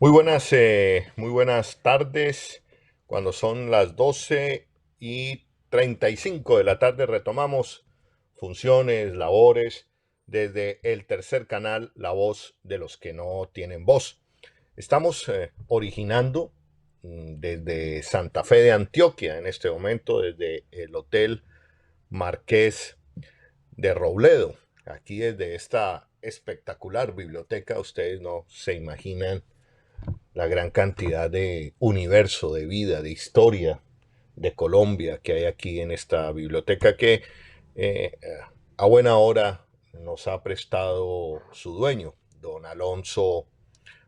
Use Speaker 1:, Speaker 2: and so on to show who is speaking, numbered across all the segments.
Speaker 1: Muy buenas tardes. Cuando son las 12:35 de la tarde retomamos funciones, labores desde el tercer canal, La Voz de los que no tienen voz. Estamos originando desde Santa Fe de Antioquia en este momento, desde el Hotel Marqués de Robledo. Aquí desde esta espectacular biblioteca, ustedes no se imaginan la gran cantidad de universo, de vida, de historia de Colombia que hay aquí en esta biblioteca que eh, a buena hora nos ha prestado su dueño, don Alonso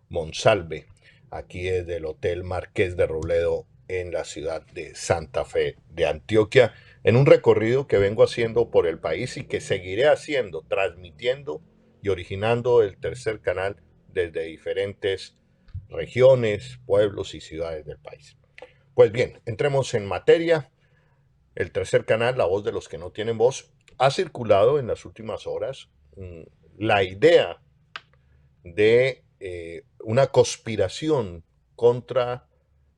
Speaker 1: Monsalve, aquí desde el Hotel Marqués de Robledo en la ciudad de Santa Fe de Antioquia, en un recorrido que vengo haciendo por el país y que seguiré haciendo, transmitiendo y originando el tercer canal desde diferentes regiones, pueblos y ciudades del país. Pues bien, entremos en materia. El tercer canal, La Voz de los que no tienen voz, ha circulado en las últimas horas la idea de una conspiración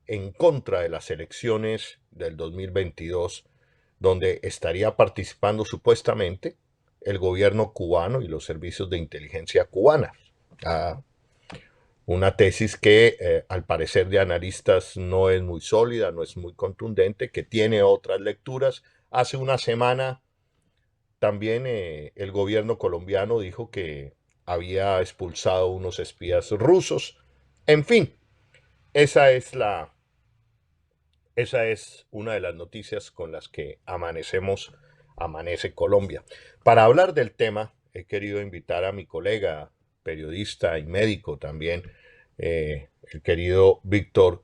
Speaker 1: en contra de las elecciones del 2022, donde estaría participando supuestamente el gobierno cubano y los servicios de inteligencia cubanas. Ah, una tesis que al parecer de analistas no es muy sólida, no es muy contundente, que tiene otras lecturas. Hace una semana también el gobierno colombiano dijo que había expulsado unos espías rusos. En fin, esa es esa es una de las noticias con las que amanece Colombia. Para hablar del tema, he querido invitar a mi colega, periodista y médico también, el querido Víctor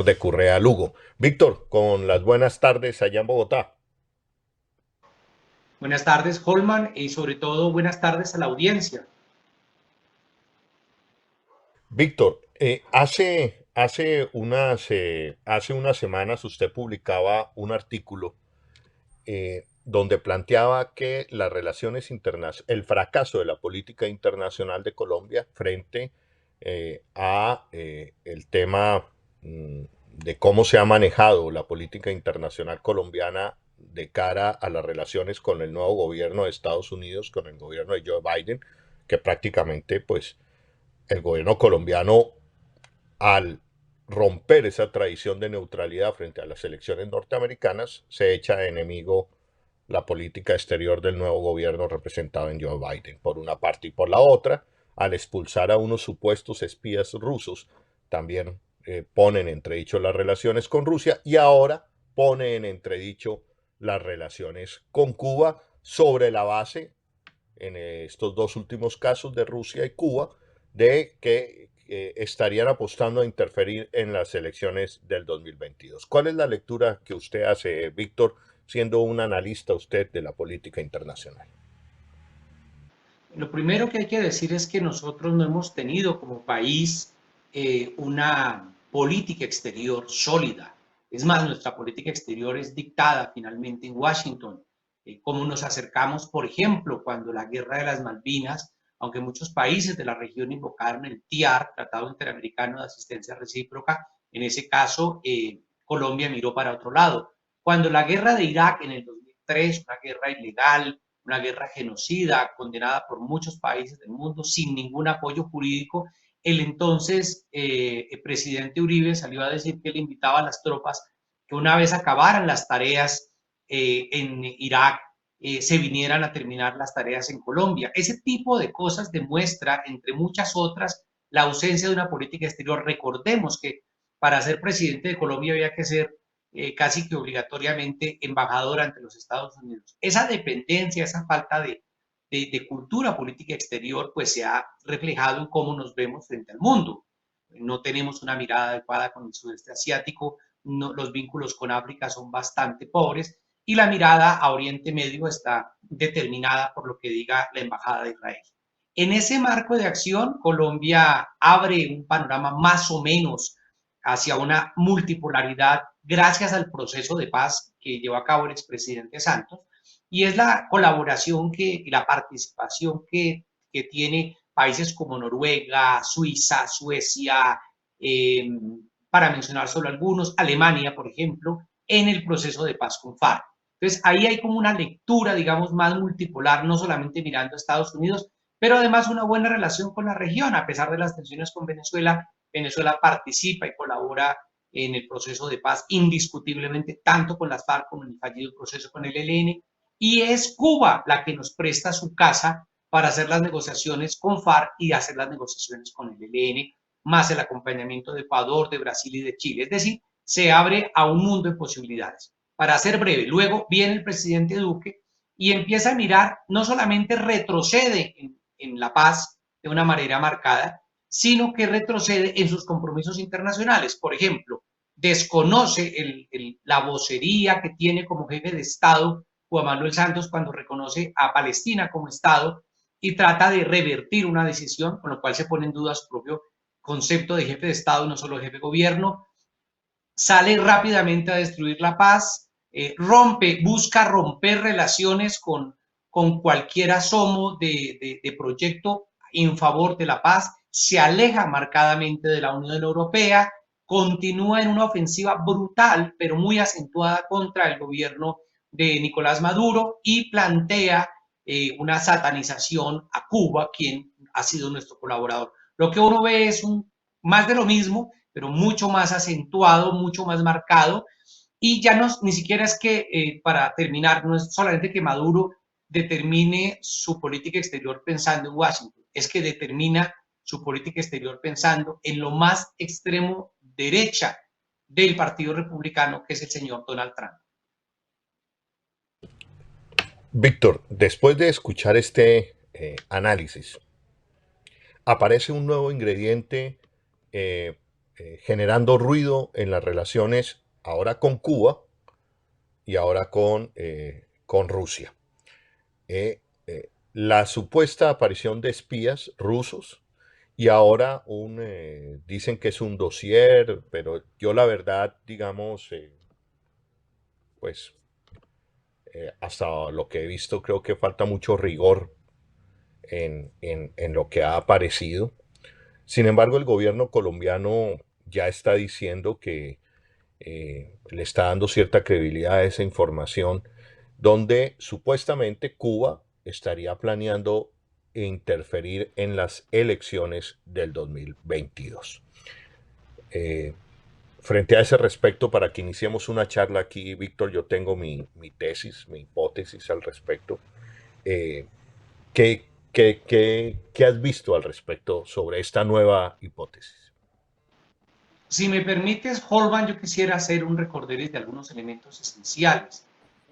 Speaker 1: de Currea Lugo. Víctor, con las buenas tardes allá en Bogotá.
Speaker 2: Buenas tardes, Holman, y sobre todo buenas tardes a la audiencia.
Speaker 1: Víctor, hace unas semanas usted publicaba un artículo donde planteaba que las relaciones internacionales, el fracaso de la política internacional de Colombia frente a el tema de cómo se ha manejado la política internacional colombiana de cara a las relaciones con el nuevo gobierno de Estados Unidos, con el gobierno de Joe Biden, que prácticamente pues el gobierno colombiano al romper esa tradición de neutralidad frente a las elecciones norteamericanas, se echa de enemigo la política exterior del nuevo gobierno representado en Joe Biden, por una parte, y por la otra, al expulsar a unos supuestos espías rusos, también pone en entredicho las relaciones con Rusia y ahora pone en entredicho las relaciones con Cuba sobre la base, en estos dos últimos casos de Rusia y Cuba, de que estarían apostando a interferir en las elecciones del 2022. ¿Cuál es la lectura que usted hace, Víctor, siendo un analista usted de la política internacional?
Speaker 2: Lo primero que hay que decir es que nosotros no hemos tenido como país una política exterior sólida. Es más, nuestra política exterior es dictada finalmente en Washington. Cómo nos acercamos, por ejemplo, cuando la guerra de las Malvinas, aunque muchos países de la región invocaron el TIAR, Tratado Interamericano de Asistencia Recíproca, en ese caso Colombia miró para otro lado. Cuando la guerra de Irak en el 2003, una guerra ilegal, una guerra genocida condenada por muchos países del mundo sin ningún apoyo jurídico, el entonces el presidente Uribe salió a decir que él invitaba a las tropas que una vez acabaran las tareas en Irak, se vinieran a terminar las tareas en Colombia. Ese tipo de cosas demuestra, entre muchas otras, la ausencia de una política exterior. Recordemos que para ser presidente de Colombia había que ser casi que obligatoriamente embajador ante los Estados Unidos. Esa dependencia, esa falta de cultura política exterior, pues se ha reflejado en cómo nos vemos frente al mundo. No tenemos una mirada adecuada con el sudeste asiático, no, los vínculos con África son bastante pobres y la mirada a Oriente Medio está determinada por lo que diga la Embajada de Israel. En ese marco de acción, Colombia abre un panorama más o menos hacia una multipolaridad gracias al proceso de paz que llevó a cabo el expresidente Santos, y es la colaboración y la participación que tiene países como Noruega, Suiza, Suecia, eh, para mencionar solo algunos, Alemania, por ejemplo, en el proceso de paz con FARC. Entonces, ahí hay como una lectura, digamos, más multipolar, no solamente mirando a Estados Unidos, pero además una buena relación con la región, a pesar de las tensiones con Venezuela. Venezuela participa y colabora en el proceso de paz indiscutiblemente, tanto con las FARC como en el fallido proceso con el ELN, y es Cuba la que nos presta su casa para hacer las negociaciones con FARC y hacer las negociaciones con el ELN, más el acompañamiento de Ecuador, de Brasil y de Chile. Es decir, se abre a un mundo de posibilidades. Para ser breve, luego viene el presidente Duque y empieza a mirar, no solamente retrocede en la paz de una manera marcada, sino que retrocede en sus compromisos internacionales. Por ejemplo, desconoce la vocería que tiene como jefe de Estado Juan Manuel Santos cuando reconoce a Palestina como Estado y trata de revertir una decisión, con lo cual se pone en duda su propio concepto de jefe de Estado y no solo jefe de gobierno. Sale rápidamente a destruir la paz, busca romper relaciones con cualquier asomo de proyecto en favor de la paz, se aleja marcadamente de la Unión Europea, continúa en una ofensiva brutal, pero muy acentuada contra el gobierno de Nicolás Maduro y plantea una satanización a Cuba, quien ha sido nuestro colaborador. Lo que uno ve es más de lo mismo, pero mucho más acentuado, mucho más marcado, y ya no, ni siquiera es que, para terminar, no es solamente que Maduro determine su política exterior pensando en Washington, es que determina su política exterior pensando en lo más extremo derecha del Partido Republicano, que es el señor Donald Trump.
Speaker 1: Víctor, después de escuchar este análisis, aparece un nuevo ingrediente eh, generando ruido en las relaciones ahora con Cuba y ahora con Rusia. La supuesta aparición de espías rusos y ahora dicen que es un dossier, pero yo la verdad, digamos, pues hasta lo que he visto creo que falta mucho rigor en lo que ha aparecido. Sin embargo, el gobierno colombiano ya está diciendo que le está dando cierta credibilidad a esa información, donde supuestamente Cuba estaría planeando interferir en las elecciones del 2022. Eh, Frente a ese respecto, para que iniciemos una charla aquí, Víctor, yo tengo mi tesis, mi hipótesis al respecto. Eh, ¿qué, qué has visto al respecto sobre esta nueva hipótesis?
Speaker 2: Si me permites, Holman, yo quisiera hacer un recorderis de algunos elementos esenciales.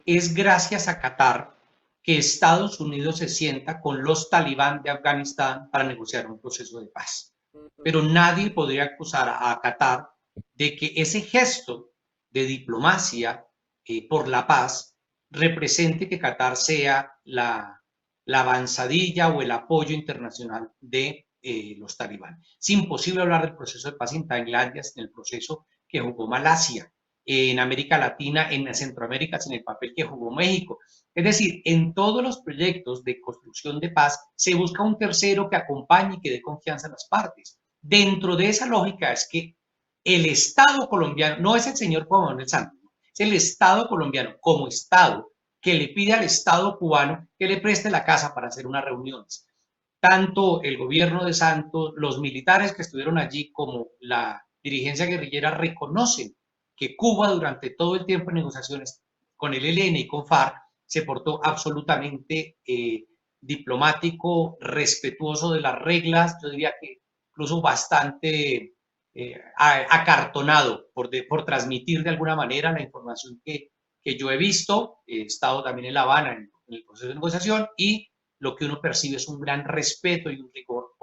Speaker 2: Es gracias a Qatar que Estados Unidos se sienta con los talibán de Afganistán para negociar un proceso de paz. Pero nadie podría acusar a Qatar de que ese gesto de diplomacia por la paz represente que Qatar sea la avanzadilla o el apoyo internacional de los talibán. Es imposible hablar del proceso de paz en Tailandia sin el proceso que jugó Malasia, en América Latina, en Centroamérica, sin el papel que jugó México. Es decir, en todos los proyectos de construcción de paz se busca un tercero que acompañe y que dé confianza a las partes. Dentro de esa lógica es que el Estado colombiano, no es el señor Juan Manuel Santos, es el Estado colombiano como Estado que le pide al Estado cubano que le preste la casa para hacer unas reuniones. Tanto el gobierno de Santos, los militares que estuvieron allí, como la dirigencia guerrillera reconocen que Cuba durante todo el tiempo de negociaciones con el ELN y con FARC se portó absolutamente diplomático, respetuoso de las reglas, yo diría que incluso bastante acartonado por transmitir de alguna manera la información que yo he visto. He estado también en La Habana en el proceso de negociación y lo que uno percibe es un gran respeto y un rigor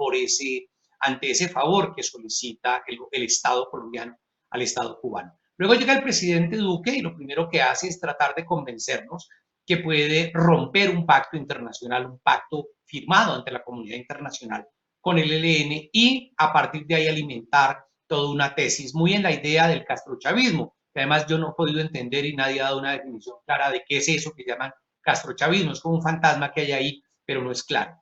Speaker 2: ante ese favor que solicita el Estado colombiano al Estado cubano. Luego llega el presidente Duque y lo primero que hace es tratar de convencernos que puede romper un pacto internacional, un pacto firmado ante la comunidad internacional con el ELN y a partir de ahí alimentar toda una tesis muy en la idea del castrochavismo, que además yo no he podido entender y nadie ha dado una definición clara de qué es eso que llaman castrochavismo. Es como un fantasma que hay ahí, pero no es claro.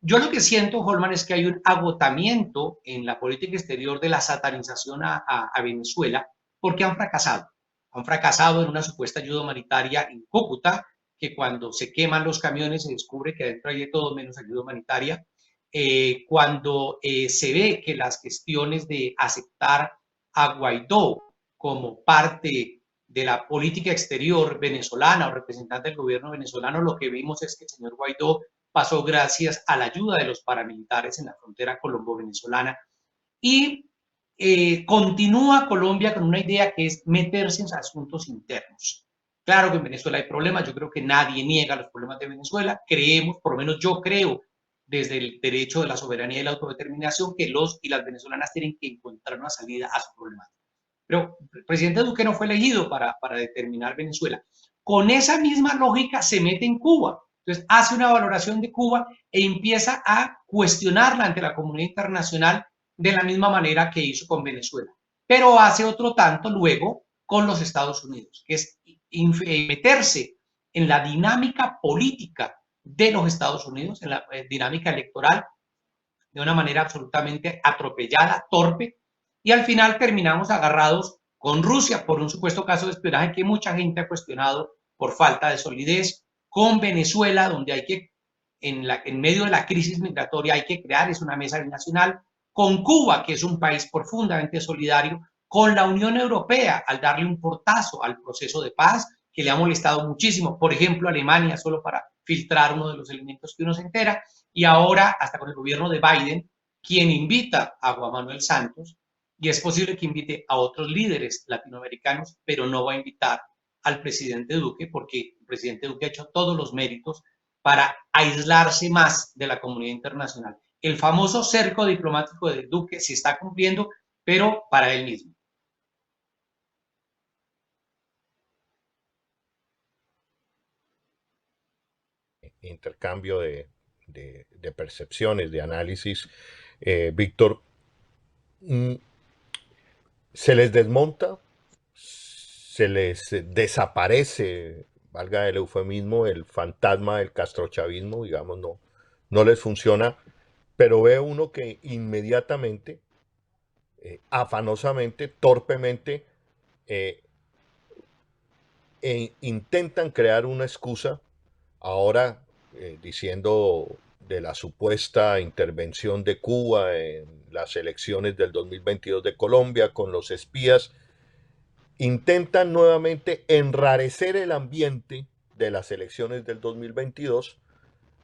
Speaker 2: Yo lo que siento, Holman, es que hay un agotamiento en la política exterior de la satanización a Venezuela porque han fracasado. Han fracasado en una supuesta ayuda humanitaria en Cúcuta, que cuando se queman los camiones se descubre que adentro hay de todo menos ayuda humanitaria. Cuando se ve que las gestiones de aceptar a Guaidó como parte de la política exterior venezolana o representante del gobierno venezolano, lo que vimos es que el señor Guaidó pasó gracias a la ayuda de los paramilitares en la frontera colombo-venezolana y continúa Colombia con una idea que es meterse en asuntos internos. Claro que en Venezuela hay problemas, yo creo que nadie niega los problemas de Venezuela, creemos, por lo menos yo creo, desde el derecho de la soberanía y la autodeterminación, que los y las venezolanas tienen que encontrar una salida a su problema. Pero el presidente Duque no fue elegido para determinar Venezuela. Con esa misma lógica se mete en Cuba. Entonces hace una valoración de Cuba e empieza a cuestionarla ante la comunidad internacional de la misma manera que hizo con Venezuela. Pero hace otro tanto luego con los Estados Unidos, que es meterse en la dinámica política de los Estados Unidos, en la dinámica electoral, de una manera absolutamente atropellada, torpe, y al final terminamos agarrados con Rusia por un supuesto caso de espionaje que mucha gente ha cuestionado por falta de solidez, con Venezuela, donde hay que, en medio de la crisis migratoria, hay que crear es una mesa binacional, con Cuba, que es un país profundamente solidario, con la Unión Europea, al darle un portazo al proceso de paz, que le ha molestado muchísimo, por ejemplo, Alemania, solo para filtrar uno de los elementos que uno se entera, y ahora hasta con el gobierno de Biden, quien invita a Juan Manuel Santos, y es posible que invite a otros líderes latinoamericanos, pero no va a invitar al presidente Duque, porque el presidente Duque ha hecho todos los méritos para aislarse más de la comunidad internacional. El famoso cerco diplomático de Duque se está cumpliendo, pero para él mismo.
Speaker 1: Intercambio de percepciones, de análisis. Víctor, mm, se les desmonta, se les desaparece, valga el eufemismo, el fantasma del castrochavismo, digamos, no les funciona, pero ve uno que inmediatamente, afanosamente, torpemente, eh, intentan crear una excusa ahora diciendo de la supuesta intervención de Cuba en las elecciones del 2022 de Colombia con los espías, intentan nuevamente enrarecer el ambiente de las elecciones del 2022,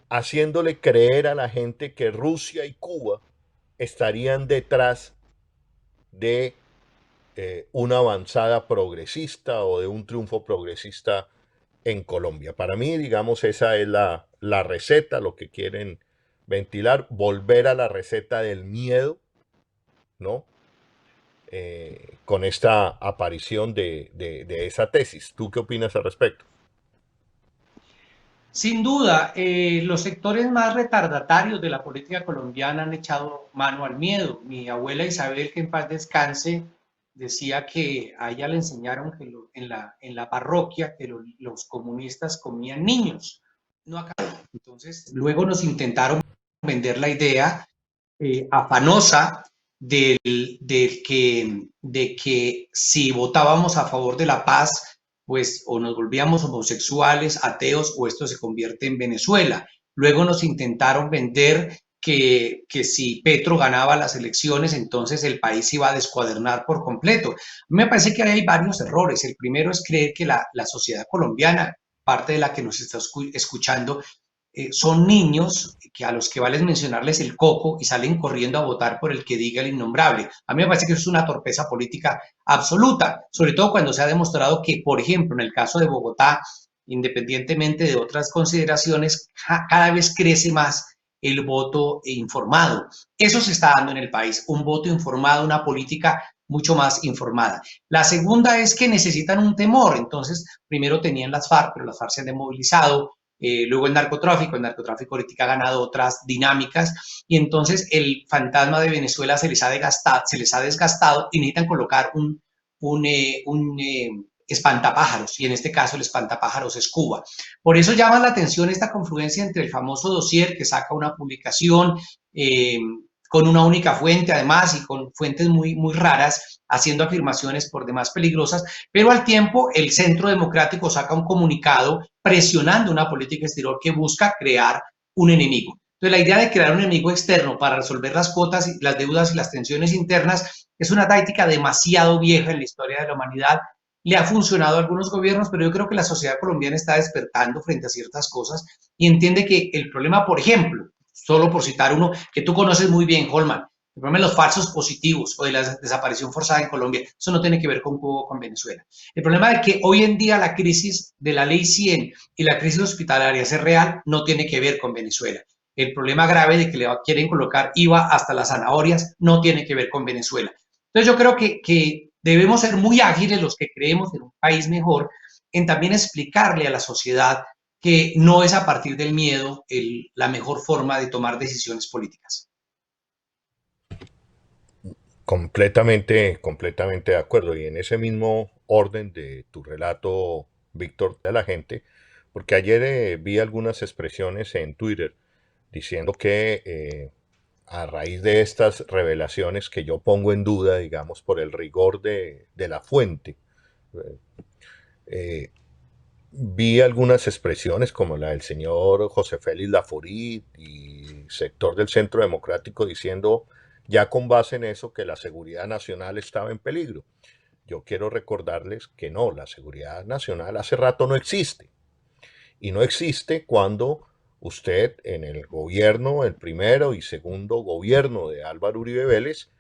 Speaker 1: haciéndole creer a la gente que Rusia y Cuba estarían detrás de una avanzada progresista o de un triunfo progresista en Colombia. Para mí, digamos, esa es la receta, lo que quieren ventilar, volver a la receta del miedo, ¿no? Con esta aparición de esa tesis. ¿Tú qué opinas al respecto?
Speaker 2: Sin duda, los sectores más retardatarios de la política colombiana han echado mano al miedo. Mi abuela Isabel, que en paz descanse, decía que a ella le enseñaron que en la parroquia que los comunistas comían niños, no acá. Entonces, luego nos intentaron vender la idea afanosa de que si votábamos a favor de la paz, pues o nos volvíamos homosexuales, ateos, o esto se convierte en Venezuela. Luego nos intentaron vender que si Petro ganaba las elecciones, entonces el país iba a descuadernar por completo. A mí me parece que hay varios errores. El primero es creer que la sociedad colombiana, parte de la que nos está escuchando, son niños que a los que vale mencionarles el coco y salen corriendo a votar por el que diga el innombrable. A mí me parece que eso es una torpeza política absoluta, sobre todo cuando se ha demostrado que, por ejemplo, en el caso de Bogotá, independientemente de otras consideraciones, cada vez crece más el voto informado. Eso se está dando en el país, un voto informado, una política mucho más informada. La segunda es que necesitan un temor. Entonces, primero tenían las FARC, pero las FARC se han demovilizado. Luego el narcotráfico ahorita ha ganado otras dinámicas y entonces el fantasma de Venezuela se les ha desgastado y necesitan colocar espantapájaros, y en este caso el espantapájaros es Cuba. Por eso llama la atención esta confluencia entre el famoso dossier que saca una publicación con una única fuente, además, y con fuentes muy raras, haciendo afirmaciones por demás peligrosas, pero al tiempo el Centro Democrático saca un comunicado presionando una política exterior que busca crear un enemigo. Entonces, la idea de crear un enemigo externo para resolver las cuotas, las deudas y las tensiones internas es una táctica demasiado vieja en la historia de la humanidad. Le ha funcionado a algunos gobiernos, pero yo creo que la sociedad colombiana está despertando frente a ciertas cosas y entiende que el problema, por ejemplo, solo por citar uno que tú conoces muy bien, Holman, el problema de los falsos positivos o de la desaparición forzada en Colombia, eso no tiene que ver con Cuba o con Venezuela. El problema de que hoy en día la crisis de la ley 100 y la crisis hospitalaria es real, no tiene que ver con Venezuela. El problema grave de que le quieren colocar IVA hasta las zanahorias no tiene que ver con Venezuela. Entonces yo creo que debemos ser muy ágiles los que creemos en un país mejor, en también explicarle a la sociedad que no es a partir del miedo la mejor forma de tomar decisiones políticas.
Speaker 1: Completamente de acuerdo. Y en ese mismo orden de tu relato, Víctor, de la gente, porque ayer vi algunas expresiones en Twitter diciendo que a raíz de estas revelaciones que yo pongo en duda, digamos, por el rigor de la fuente, eh, vi algunas expresiones como la del señor José Félix Laforit y sector del Centro Democrático diciendo ya con base en eso que la seguridad nacional estaba en peligro. Yo quiero recordarles que no, la seguridad nacional hace rato no existe. Y no existe cuando usted en el gobierno, el primero y segundo gobierno de Álvaro Uribe Vélez,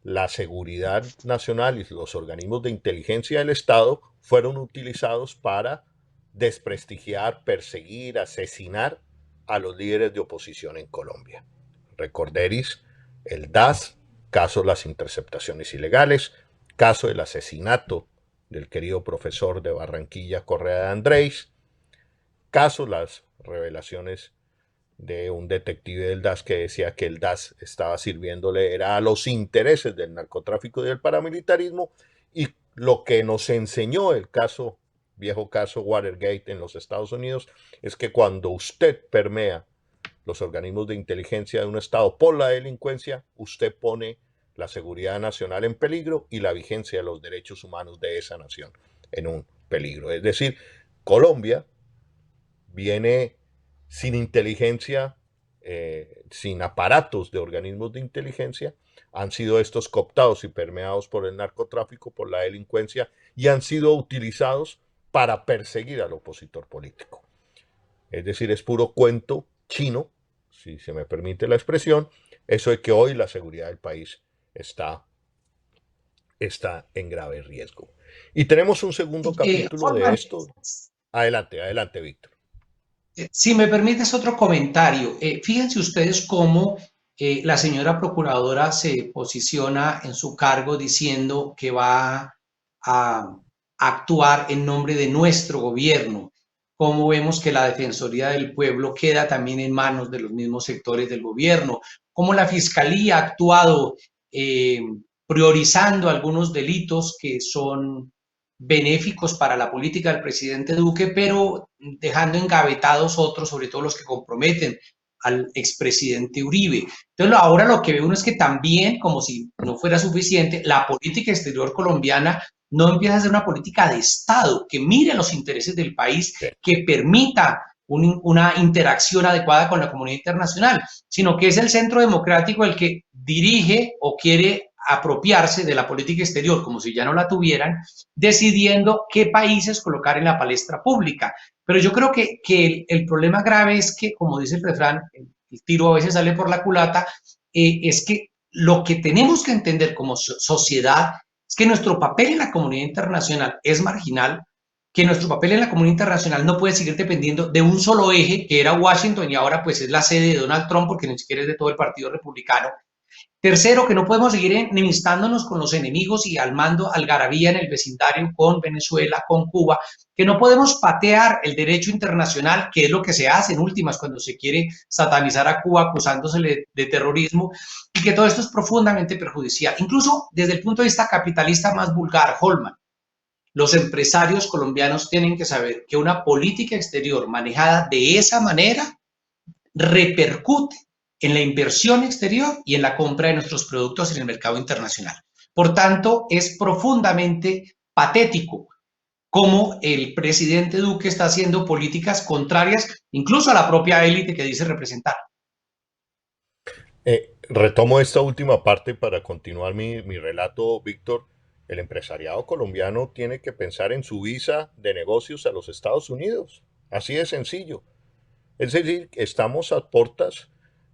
Speaker 1: la seguridad nacional y los organismos de inteligencia del Estado fueron utilizados para desprestigiar, perseguir, asesinar a los líderes de oposición en Colombia. Recorderis el DAS, caso de las interceptaciones ilegales, caso del asesinato del querido profesor de Barranquilla, Correa de Andrés, caso las revelaciones de un detective del DAS que decía que el DAS estaba sirviéndole era a los intereses del narcotráfico y del paramilitarismo, y lo que nos enseñó el caso, viejo caso Watergate en los Estados Unidos, es que cuando usted permea los organismos de inteligencia de un Estado por la delincuencia, usted pone la seguridad nacional en peligro y la vigencia de los derechos humanos de esa nación en un peligro. Es decir, Colombia viene sin inteligencia, sin aparatos de organismos de inteligencia, han sido estos cooptados y permeados por el narcotráfico, por la delincuencia, y han sido utilizados para perseguir al opositor político. Es decir, es puro cuento chino, si se me permite la expresión, eso de que hoy la seguridad del país está en grave riesgo. Y tenemos un segundo capítulo de esto. Adelante, Víctor.
Speaker 2: Si me permites otro comentario, fíjense ustedes cómo la señora procuradora se posiciona en su cargo diciendo que va a actuar en nombre de nuestro gobierno, cómo vemos que la Defensoría del Pueblo queda también en manos de los mismos sectores del gobierno, cómo la Fiscalía ha actuado priorizando algunos delitos que son benéficos para la política del presidente Duque, pero dejando engavetados otros, sobre todo los que comprometen al expresidente Uribe. Entonces ahora lo que ve uno es que también, como si no fuera suficiente, la política exterior colombiana no empieza a ser una política de Estado que mire los intereses del país, que permita una interacción adecuada con la comunidad internacional, sino que es el Centro Democrático el que dirige o quiere apropiarse de la política exterior como si ya no la tuvieran, decidiendo qué países colocar en la palestra pública. Pero yo creo que el problema grave es que, como dice el refrán, el tiro a veces sale por la culata, es que lo que tenemos que entender como sociedad es que nuestro papel en la comunidad internacional es marginal, que nuestro papel en la comunidad internacional no puede seguir dependiendo de un solo eje, que era Washington y ahora pues es la sede de Donald Trump, porque ni siquiera es de todo el Partido Republicano. Tercero, que no podemos seguir enemistándonos con los enemigos y armando algarabía en el vecindario con Venezuela, con Cuba, que no podemos patear el derecho internacional, que es lo que se hace en últimas cuando se quiere satanizar a Cuba acusándosele de terrorismo, y que todo esto es profundamente perjudicial, incluso desde el punto de vista capitalista más vulgar, Holman. Los empresarios colombianos tienen que saber que una política exterior manejada de esa manera repercute en la inversión exterior y en la compra de nuestros productos en el mercado internacional. Por tanto, es profundamente patético cómo el presidente Duque está haciendo políticas contrarias incluso a la propia élite que dice representar.
Speaker 1: Retomo esta última parte para continuar mi relato, Víctor. El empresariado colombiano tiene que pensar en su visa de negocios a los Estados Unidos. Así de sencillo. Es decir, estamos a puertas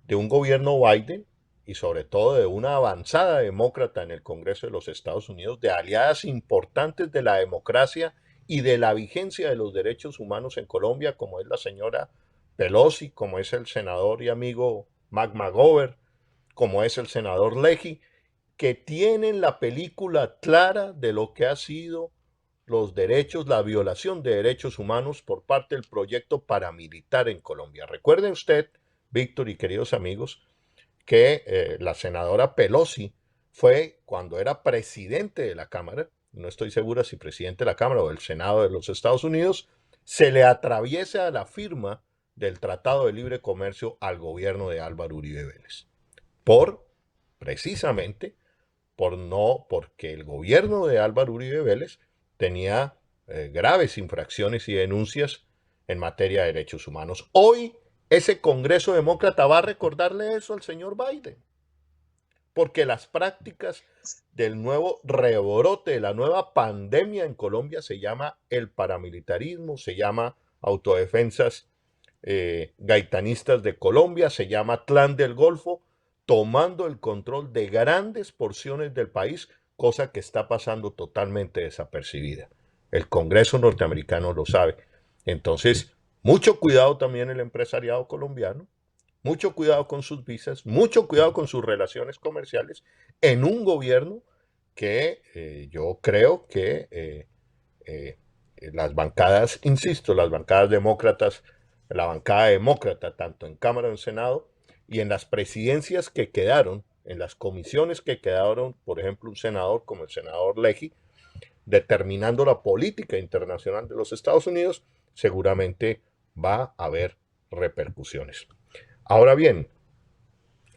Speaker 1: de un gobierno Biden y sobre todo de una avanzada demócrata en el Congreso de los Estados Unidos, de aliadas importantes de la democracia y de la vigencia de los derechos humanos en Colombia, como es la señora Pelosi, como es el senador y amigo Mac McGovern, como es el senador Leahy, que tienen la película clara de lo que ha sido los derechos, la violación de derechos humanos por parte del proyecto paramilitar en Colombia. Recuerde usted, Víctor y queridos amigos, que la senadora Pelosi fue cuando era presidente de la Cámara, no estoy segura si presidente de la Cámara o del Senado de los Estados Unidos, se le atraviesa la firma del Tratado de Libre Comercio al gobierno de Álvaro Uribe Vélez. Precisamente, porque el gobierno de Álvaro Uribe Vélez tenía graves infracciones y denuncias en materia de derechos humanos. Hoy ese Congreso demócrata va a recordarle eso al señor Biden, porque las prácticas del nuevo rebrote, de la nueva pandemia en Colombia se llama el paramilitarismo, se llama autodefensas gaitanistas de Colombia, se llama Clan del Golfo, tomando el control de grandes porciones del país, cosa que está pasando totalmente desapercibida. El Congreso norteamericano lo sabe. Entonces, mucho cuidado también el empresariado colombiano, mucho cuidado con sus visas, mucho cuidado con sus relaciones comerciales en un gobierno que yo creo que las bancadas, insisto, las bancadas demócratas, la bancada demócrata, tanto en Cámara como en Senado, y en las presidencias que quedaron, en las comisiones que quedaron, por ejemplo, un senador como el senador Leahy, determinando la política internacional de los Estados Unidos, seguramente va a haber repercusiones. Ahora bien,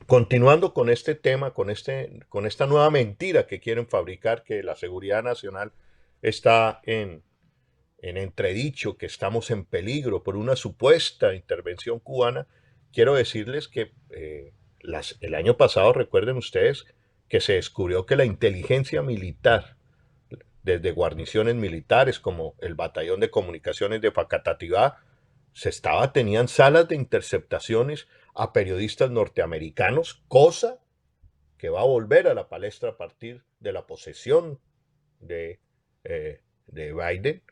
Speaker 1: continuando con este tema, con esta nueva mentira que quieren fabricar, que la seguridad nacional está en entredicho, que estamos en peligro por una supuesta intervención cubana, quiero decirles que el año pasado, recuerden ustedes, que se descubrió que la inteligencia militar, desde guarniciones militares como el Batallón de Comunicaciones de Facatativá, tenían salas de interceptaciones a periodistas norteamericanos, cosa que va a volver a la palestra a partir de la posesión de Biden.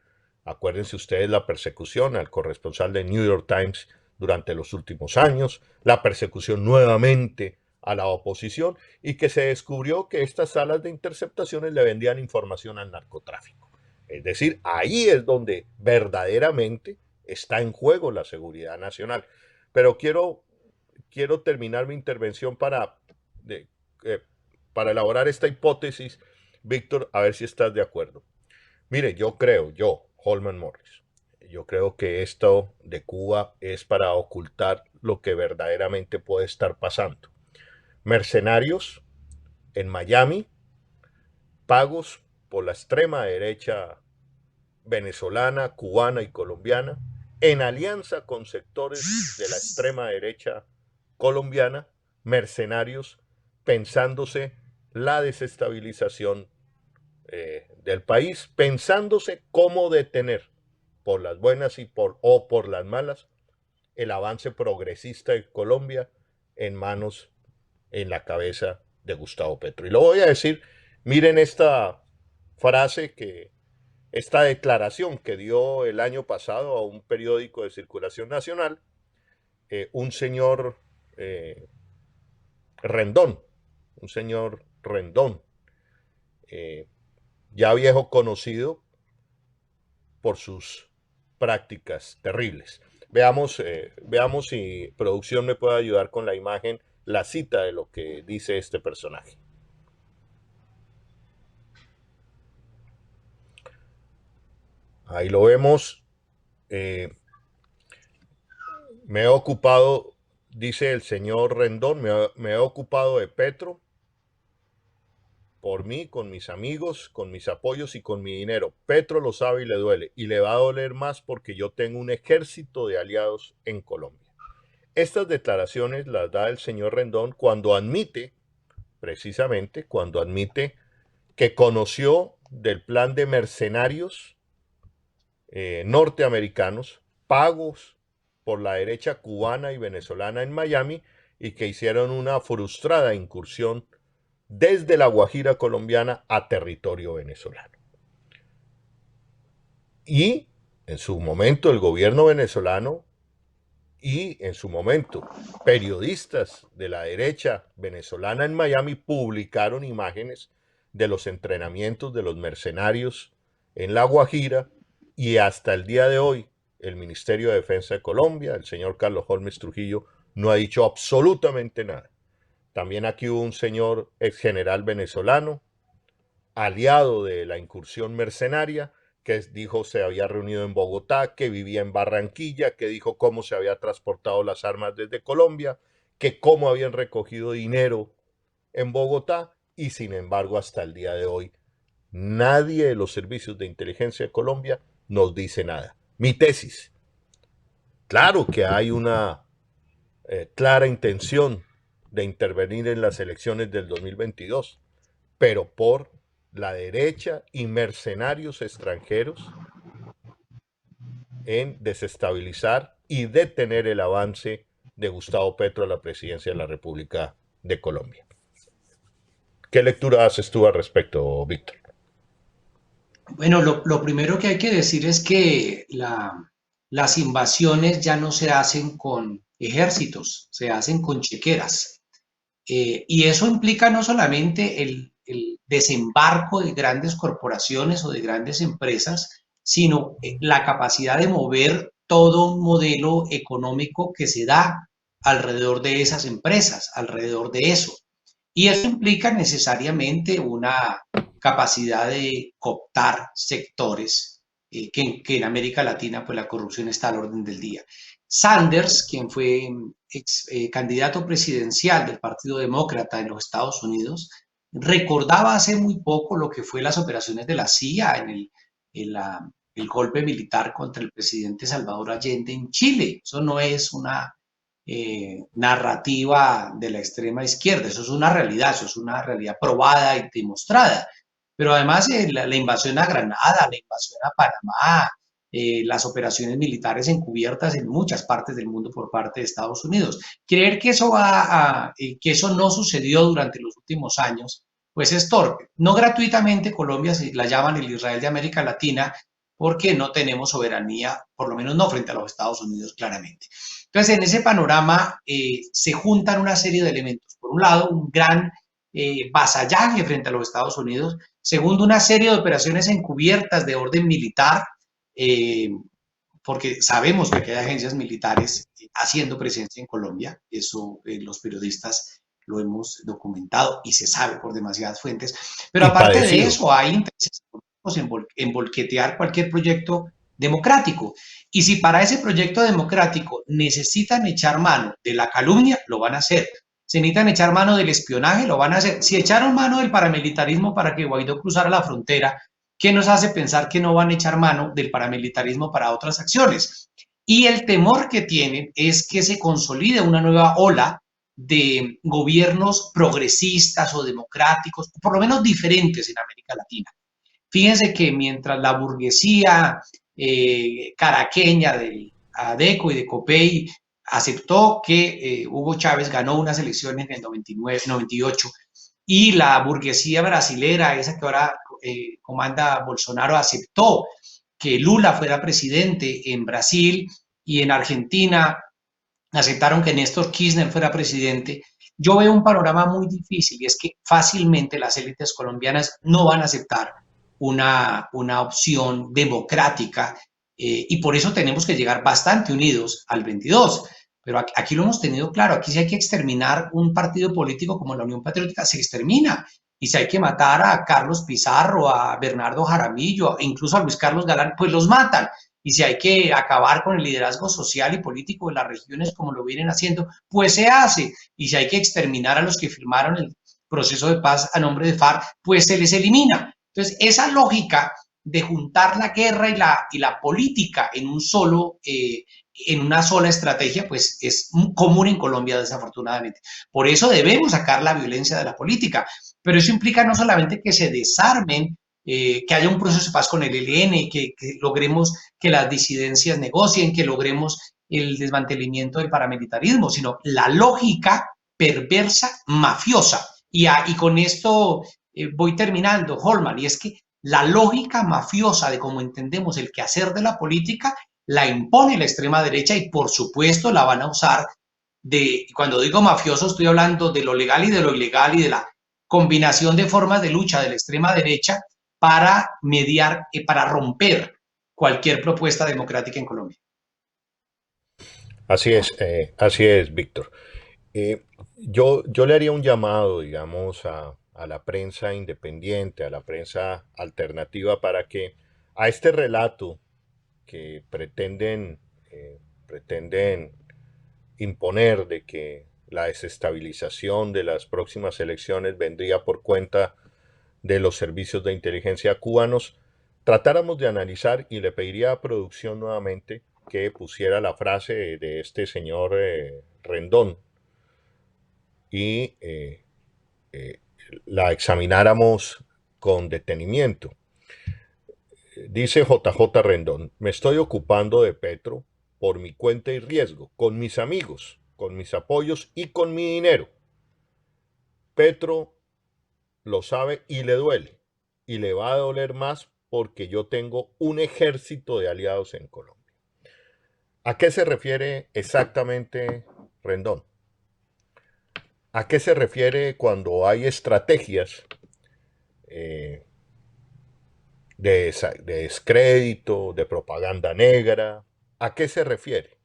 Speaker 1: Acuérdense ustedes la persecución al corresponsal de New York Times durante los últimos años, la persecución nuevamente a la oposición y que se descubrió que estas salas de interceptaciones le vendían información al narcotráfico. Es decir, ahí es donde verdaderamente está en juego la seguridad nacional. Pero quiero terminar mi intervención eh, para elaborar esta hipótesis, Víctor, a ver si estás de acuerdo. Mire, Holman Morris, yo creo que esto de Cuba es para ocultar lo que verdaderamente puede estar pasando. Mercenarios en Miami, pagos por la extrema derecha venezolana, cubana y colombiana, en alianza con sectores de la extrema derecha colombiana, mercenarios pensándose la desestabilización del país, pensándose cómo detener por las buenas o por las malas el avance progresista de Colombia en la cabeza de Gustavo Petro. Y lo voy a decir, miren esta esta declaración que dio el año pasado a un periódico de circulación nacional, un señor Rendón, eh, ya viejo conocido por sus prácticas terribles. Veamos si producción me puede ayudar con la imagen, la cita de lo que dice este personaje. ahí lo vemos. Me he ocupado, dice el señor Rendón, me he ocupado de Petro por mí, con mis amigos, con mis apoyos y con mi dinero. Petro lo sabe y le duele. Y le va a doler más porque yo tengo un ejército de aliados en Colombia. Estas declaraciones las da el señor Rendón cuando admite, precisamente, cuando admite que conoció del plan de mercenarios norteamericanos pagos por la derecha cubana y venezolana en Miami y que hicieron una frustrada incursión desde la Guajira colombiana a territorio venezolano. Y en su momento el gobierno venezolano y en su momento periodistas de la derecha venezolana en Miami publicaron imágenes de los entrenamientos de los mercenarios en La Guajira, y hasta el día de hoy el Ministerio de Defensa de Colombia, el señor Carlos Holmes Trujillo, no ha dicho absolutamente nada. También aquí hubo un señor ex general venezolano, aliado de la incursión mercenaria, que dijo se había reunido en Bogotá, que vivía en Barranquilla, que dijo cómo se había transportado las armas desde Colombia, que cómo habían recogido dinero en Bogotá, y sin embargo hasta el día de hoy nadie de los servicios de inteligencia de Colombia nos dice nada. Mi tesis: claro que hay una clara intención de intervenir en las elecciones del 2022, pero por la derecha y mercenarios extranjeros en desestabilizar y detener el avance de Gustavo Petro a la presidencia de la República de Colombia. ¿Qué lectura haces tú al respecto, Víctor?
Speaker 2: Bueno, lo primero que hay que decir es que las invasiones ya no se hacen con ejércitos, se hacen con chequeras. Y eso implica no solamente el desembarco de grandes corporaciones o de grandes empresas, sino la capacidad de mover todo un modelo económico que se da alrededor de esas empresas, alrededor de eso. Y eso implica necesariamente una capacidad de cooptar sectores que en América Latina pues la corrupción está al orden del día. Sanders, quien fue candidato presidencial del Partido Demócrata en los Estados Unidos, recordaba hace muy poco lo que fue las operaciones de la CIA el golpe militar contra el presidente Salvador Allende en Chile. Eso no es una narrativa de la extrema izquierda, eso es una realidad probada y demostrada. Pero además la invasión a Granada, la invasión a Panamá, las operaciones militares encubiertas en muchas partes del mundo por parte de Estados Unidos. Creer que que eso no sucedió durante los últimos años, pues es torpe. No gratuitamente Colombia se la llaman el Israel de América Latina porque no tenemos soberanía, por lo menos no frente a los Estados Unidos claramente. Entonces, en ese panorama se juntan una serie de elementos. Por un lado, un gran vasallaje frente a los Estados Unidos. Segundo, una serie de operaciones encubiertas de orden militar, eh, porque sabemos que hay agencias militares haciendo presencia en Colombia. Eso los periodistas lo hemos documentado y se sabe por demasiadas fuentes. Pero
Speaker 1: Y
Speaker 2: aparte de
Speaker 1: padecido.
Speaker 2: eso, hay intereses en volquetear cualquier proyecto democrático. Y si para ese proyecto democrático necesitan echar mano de la calumnia, lo van a hacer. Si necesitan echar mano del espionaje, lo van a hacer. Si echaron mano del paramilitarismo para que Guaidó cruzara la frontera, ¿qué nos hace pensar que no van a echar mano del paramilitarismo para otras acciones? Y el temor que tienen es que se consolide una nueva ola de gobiernos progresistas o democráticos, o por lo menos diferentes en América Latina. Fíjense que mientras la burguesía caraqueña de ADECO y de COPEI aceptó que Hugo Chávez ganó unas elecciones en el 99, 98 y la burguesía brasilera, esa que ahora comanda Bolsonaro, aceptó que Lula fuera presidente en Brasil y en Argentina aceptaron que Néstor Kirchner fuera presidente. Yo veo un panorama muy difícil y es que fácilmente las élites colombianas no van a aceptar una opción democrática y por eso tenemos que llegar bastante unidos al 22. Pero aquí lo hemos tenido claro, aquí si hay que exterminar un partido político como la Unión Patriótica, se extermina. Y si hay que matar a Carlos Pizarro, a Bernardo Jaramillo, e incluso a Luis Carlos Galán, pues los matan. Y si hay que acabar con el liderazgo social y político de las regiones como lo vienen haciendo, pues se hace. Y si hay que exterminar a los que firmaron el proceso de paz a nombre de FARC, pues se les elimina. Entonces, esa lógica de juntar la guerra y la política en un solo, en una sola estrategia, pues es común en Colombia, desafortunadamente. Por eso debemos sacar la violencia de la política, pero eso implica no solamente que se desarmen, que haya un proceso de paz con el ELN, que logremos que las disidencias negocien, que logremos el desmantelamiento del paramilitarismo, sino la lógica perversa, mafiosa. Y con esto voy terminando, Holman, y es que la lógica mafiosa de cómo entendemos el quehacer de la política la impone la extrema derecha y por supuesto la van a usar de, cuando digo mafioso estoy hablando de lo legal y de lo ilegal y de la combinación de formas de lucha de la extrema derecha para mediar, para romper cualquier propuesta democrática en Colombia.
Speaker 1: Así es, Víctor. Yo le haría un llamado, digamos, a la prensa independiente, a la prensa alternativa, para que a este relato que pretenden imponer de que la desestabilización de las próximas elecciones vendría por cuenta de los servicios de inteligencia cubanos, tratáramos de analizar, y le pediría a producción nuevamente que pusiera la frase de este señor Rendón y la examináramos con detenimiento. Dice JJ Rendón: me estoy ocupando de Petro por mi cuenta y riesgo, con mis amigos, con mis apoyos y con mi dinero. Petro lo sabe y le duele, y le va a doler más porque yo tengo un ejército de aliados en Colombia. ¿A qué se refiere exactamente Rendón? ¿A qué se refiere cuando hay estrategias eh, de descrédito, de propaganda negra? ¿A qué se refiere?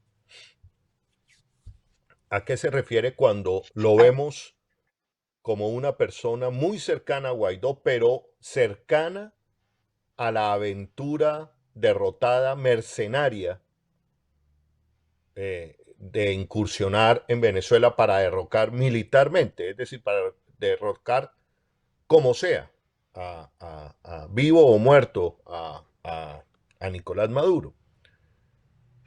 Speaker 1: ¿A qué se refiere cuando lo vemos como una persona muy cercana a Guaidó, pero cercana a la aventura derrotada mercenaria de incursionar en Venezuela para derrocar militarmente, es decir, para derrocar como sea, vivo o muerto, a Nicolás Maduro?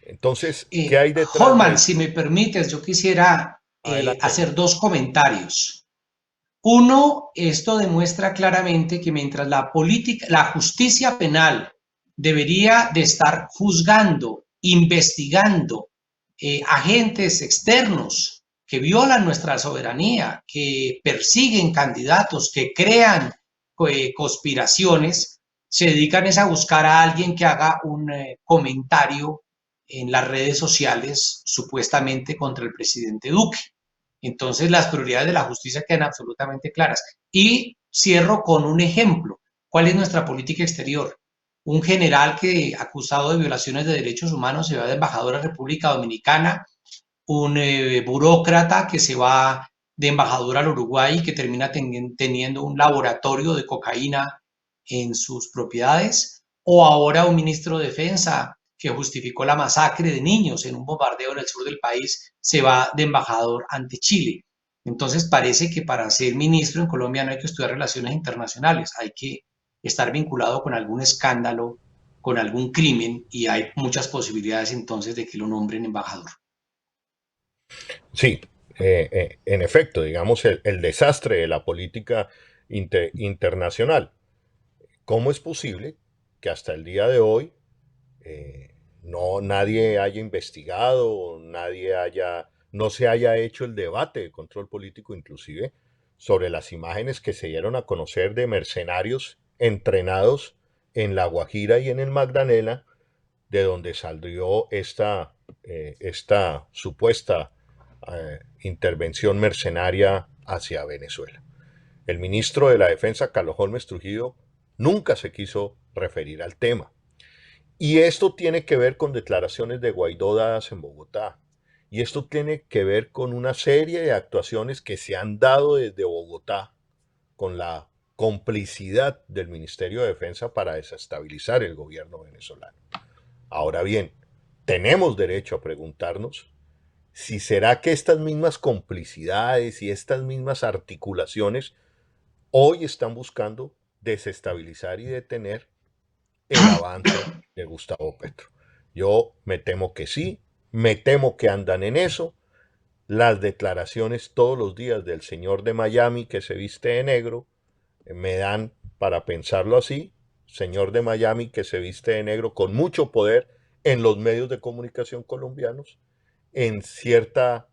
Speaker 1: Entonces, ¿qué hay detrás de
Speaker 2: Holman,
Speaker 1: esto?
Speaker 2: si me permites, yo quisiera
Speaker 1: Adelante,
Speaker 2: hacer
Speaker 1: Víctor.
Speaker 2: dos comentarios. Uno, esto demuestra claramente que mientras la política, la justicia penal debería de estar juzgando, investigando agentes externos que violan nuestra soberanía, que persiguen candidatos, que crean conspiraciones, se dedican es a buscar a alguien que haga un comentario en las redes sociales supuestamente contra el presidente Duque. Entonces las prioridades de la justicia quedan absolutamente claras. Y cierro con un ejemplo. ¿Cuál es nuestra política exterior? Un general que acusado de violaciones de derechos humanos se va de embajador a República Dominicana, un burócrata que se va de embajador al Uruguay y que termina teniendo un laboratorio de cocaína en sus propiedades, o ahora un ministro de Defensa que justificó la masacre de niños en un bombardeo en el sur del país, se va de embajador ante Chile. Entonces parece que para ser ministro en Colombia no hay que estudiar relaciones internacionales, hay que estar vinculado con algún escándalo, con algún crimen, y hay muchas posibilidades entonces de que lo nombren embajador.
Speaker 1: Sí, en efecto, digamos, el desastre de la política internacional. ¿Cómo es posible que hasta el día de hoy nadie haya investigado, no se haya hecho el debate de control político, inclusive sobre las imágenes que se dieron a conocer de mercenarios entrenados en La Guajira y en el Magdalena, de donde salió esta supuesta intervención mercenaria hacia Venezuela? El ministro de la Defensa, Carlos Holmes Trujillo, nunca se quiso referir al tema. Y esto tiene que ver con declaraciones de Guaidó dadas en Bogotá. Y esto tiene que ver con una serie de actuaciones que se han dado desde Bogotá con la complicidad del Ministerio de Defensa para desestabilizar el gobierno venezolano. Ahora bien, tenemos derecho a preguntarnos si será que estas mismas complicidades y estas mismas articulaciones hoy están buscando desestabilizar y detener el avance de Gustavo Petro. Yo me temo que sí, me temo que andan en eso. Las declaraciones todos los días del señor de Miami que se viste de negro me dan para pensarlo así. Señor de Miami que se viste de negro con mucho poder en los medios de comunicación colombianos, en cierta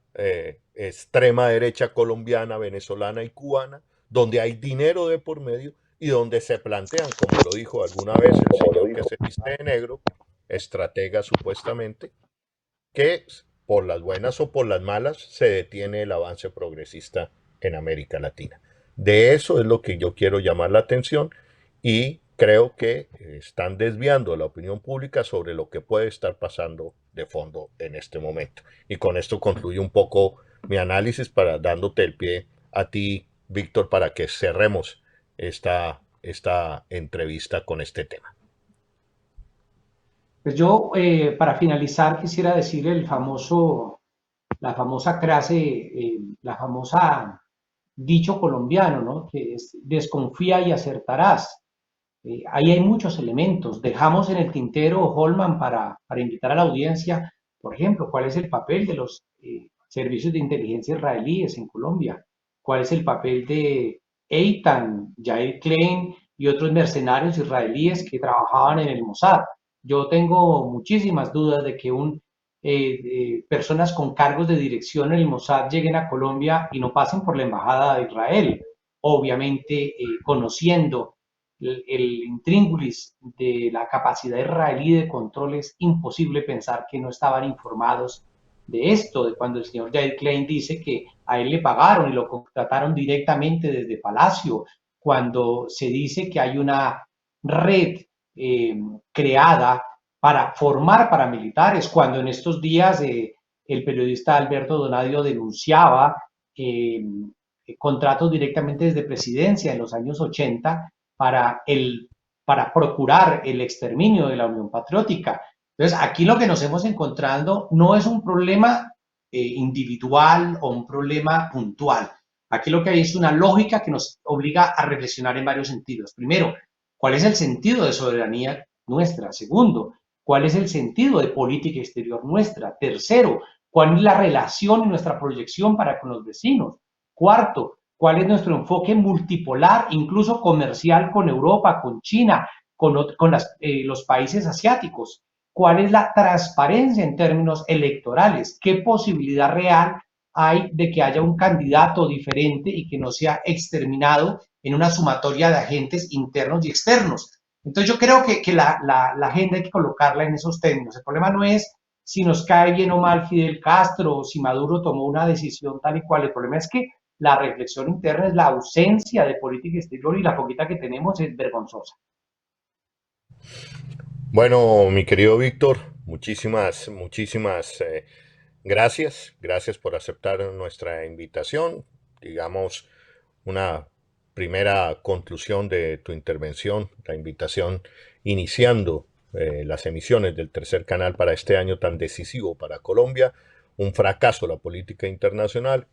Speaker 1: extrema derecha colombiana, venezolana y cubana, donde hay dinero de por medio y donde se plantean, como lo dijo alguna vez el señor que se viste de negro, estratega supuestamente, que por las buenas o por las malas se detiene el avance progresista en América Latina. De eso es lo que yo quiero llamar la atención y creo que están desviando la opinión pública sobre lo que puede estar pasando de fondo en este momento. Y con esto concluyo un poco mi análisis para dándote el pie a ti, Víctor, para que cerremos esta entrevista con este tema.
Speaker 2: Pues yo, para finalizar, quisiera decir la famosa frase, la famosa dicho colombiano, ¿no? Que es desconfía y acertarás. Ahí hay muchos elementos. Dejamos en el tintero, Holman, para invitar a la audiencia, por ejemplo, cuál es el papel de los servicios de inteligencia israelíes en Colombia, cuál es el papel de Eitan, Yair Klein y otros mercenarios israelíes que trabajaban en el Mossad. Yo tengo muchísimas dudas de que personas con cargos de dirección en el Mossad lleguen a Colombia y no pasen por la embajada de Israel, obviamente conociendo el intríngulis de la capacidad israelí de control. Es imposible pensar que no estaban informados de esto, de cuando el señor Jair Klein dice que a él le pagaron y lo contrataron directamente desde Palacio, cuando se dice que hay una red creada para formar paramilitares, cuando en estos días el periodista Alberto Donadio denunciaba contratos directamente desde presidencia en los años 80 para procurar el exterminio de la Unión Patriótica. Entonces, aquí lo que nos hemos encontrado no es un problema individual o un problema puntual. Aquí lo que hay es una lógica que nos obliga a reflexionar en varios sentidos. Primero, ¿cuál es el sentido de soberanía nuestra? Segundo, ¿cuál es el sentido de política exterior nuestra? Tercero, ¿cuál es la relación y nuestra proyección para con los vecinos? Cuarto, ¿cuál es nuestro enfoque multipolar, incluso comercial, con Europa, con China, con los países asiáticos? ¿Cuál es la transparencia en términos electorales? ¿Qué posibilidad real hay de que haya un candidato diferente y que no sea exterminado en una sumatoria de agentes internos y externos? Entonces yo creo que la agenda hay que colocarla en esos términos. El problema no es si nos cae bien o mal Fidel Castro o si Maduro tomó una decisión tal y cual. El problema es que la reflexión interna es la ausencia de política exterior y la poquita que tenemos es vergonzosa.
Speaker 1: Bueno, mi querido Víctor, muchísimas gracias. Gracias por aceptar nuestra invitación. Digamos, una primera conclusión de tu intervención, la invitación iniciando las emisiones del tercer canal para este año tan decisivo para Colombia. Un fracaso la política internacional,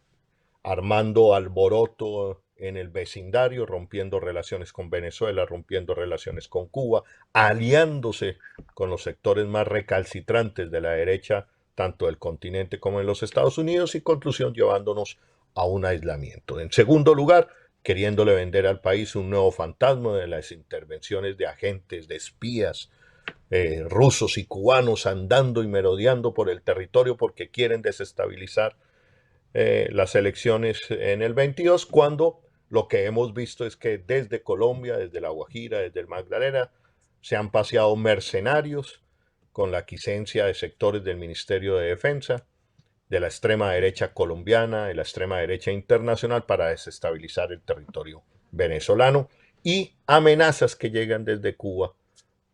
Speaker 1: armando alboroto en el vecindario, rompiendo relaciones con Venezuela, rompiendo relaciones con Cuba, aliándose con los sectores más recalcitrantes de la derecha, tanto del continente como en los Estados Unidos, y conclusión llevándonos a un aislamiento. En segundo lugar, queriéndole vender al país un nuevo fantasma de las intervenciones de agentes, de espías, rusos y cubanos andando y merodeando por el territorio porque quieren desestabilizar las elecciones en el 22, cuando lo que hemos visto es que desde Colombia, desde La Guajira, desde el Magdalena, se han paseado mercenarios con la quiescencia de sectores del Ministerio de Defensa, de la extrema derecha colombiana, de la extrema derecha internacional para desestabilizar el territorio venezolano y amenazas que llegan desde Cuba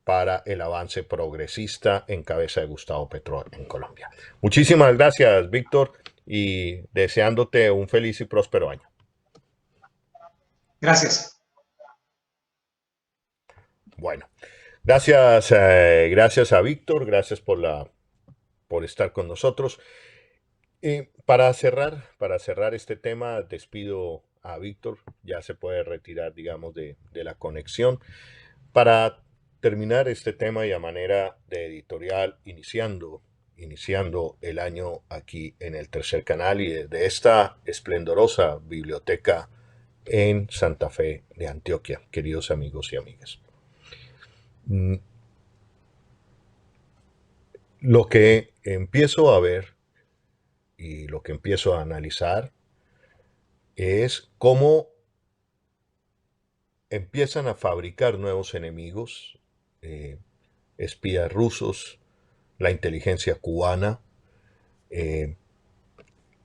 Speaker 1: para el avance progresista en cabeza de Gustavo Petro en Colombia. Muchísimas gracias, Víctor, y deseándote un feliz y próspero año.
Speaker 2: Gracias.
Speaker 1: Bueno, gracias, gracias a Víctor, gracias por estar con nosotros. Para cerrar este tema, despido a Víctor, ya se puede retirar, digamos, de la conexión. Para terminar este tema y a manera de editorial, iniciando el año aquí en el tercer canal y desde esta esplendorosa biblioteca en Santa Fe de Antioquia, queridos amigos y amigas. Mm, Lo que empiezo a ver y lo que empiezo a analizar es cómo empiezan a fabricar nuevos enemigos, eh, espías rusos, la inteligencia cubana, eh,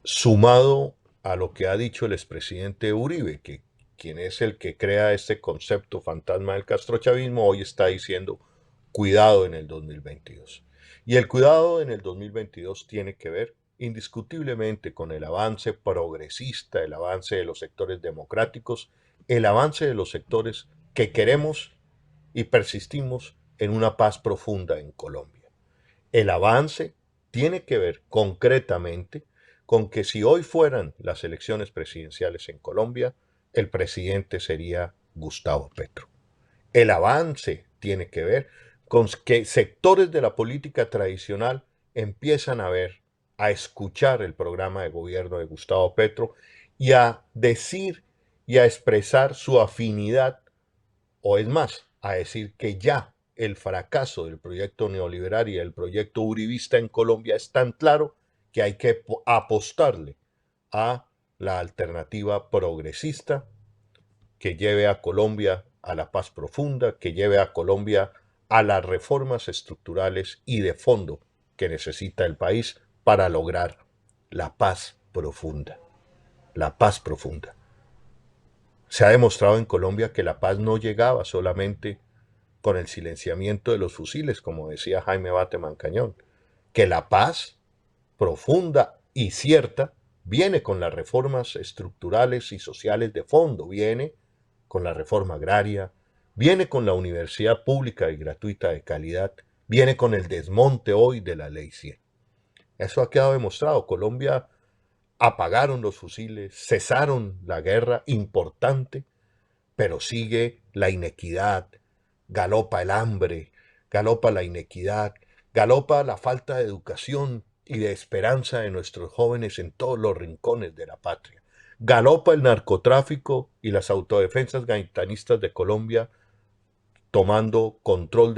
Speaker 1: sumado a lo que ha dicho el expresidente Uribe, que quien es el que crea este concepto fantasma del castrochavismo, hoy está diciendo cuidado en el 2022. Y el cuidado en el 2022 tiene que ver indiscutiblemente con el avance progresista, el avance de los sectores democráticos, el avance de los sectores que queremos y persistimos en una paz profunda en Colombia. El avance tiene que ver concretamente con que si hoy fueran las elecciones presidenciales en Colombia, el presidente sería Gustavo Petro. El avance tiene que ver con que sectores de la política tradicional empiezan a ver, a escuchar el programa de gobierno de Gustavo Petro y a decir y a expresar su afinidad, o es más, a decir que ya el fracaso del proyecto neoliberal y del proyecto uribista en Colombia es tan claro que hay que apostarle a la alternativa progresista que lleve a Colombia a la paz profunda, que lleve a Colombia a las reformas estructurales y de fondo que necesita el país para lograr la paz profunda. La paz profunda. Se ha demostrado en Colombia que la paz no llegaba solamente con el silenciamiento de los fusiles, como decía Jaime Bateman Cañón, que la paz profunda y cierta viene con las reformas estructurales y sociales de fondo, viene con la reforma agraria, viene con la universidad pública y gratuita de calidad, viene con el desmonte hoy de la ley 100. Eso ha quedado demostrado. Colombia apagaron los fusiles, cesaron la guerra importante, pero sigue la inequidad, galopa el hambre, galopa la inequidad, galopa la falta de educación y de esperanza de nuestros jóvenes en todos los rincones de la patria. Galopa el narcotráfico y las autodefensas gaitanistas de Colombia tomando control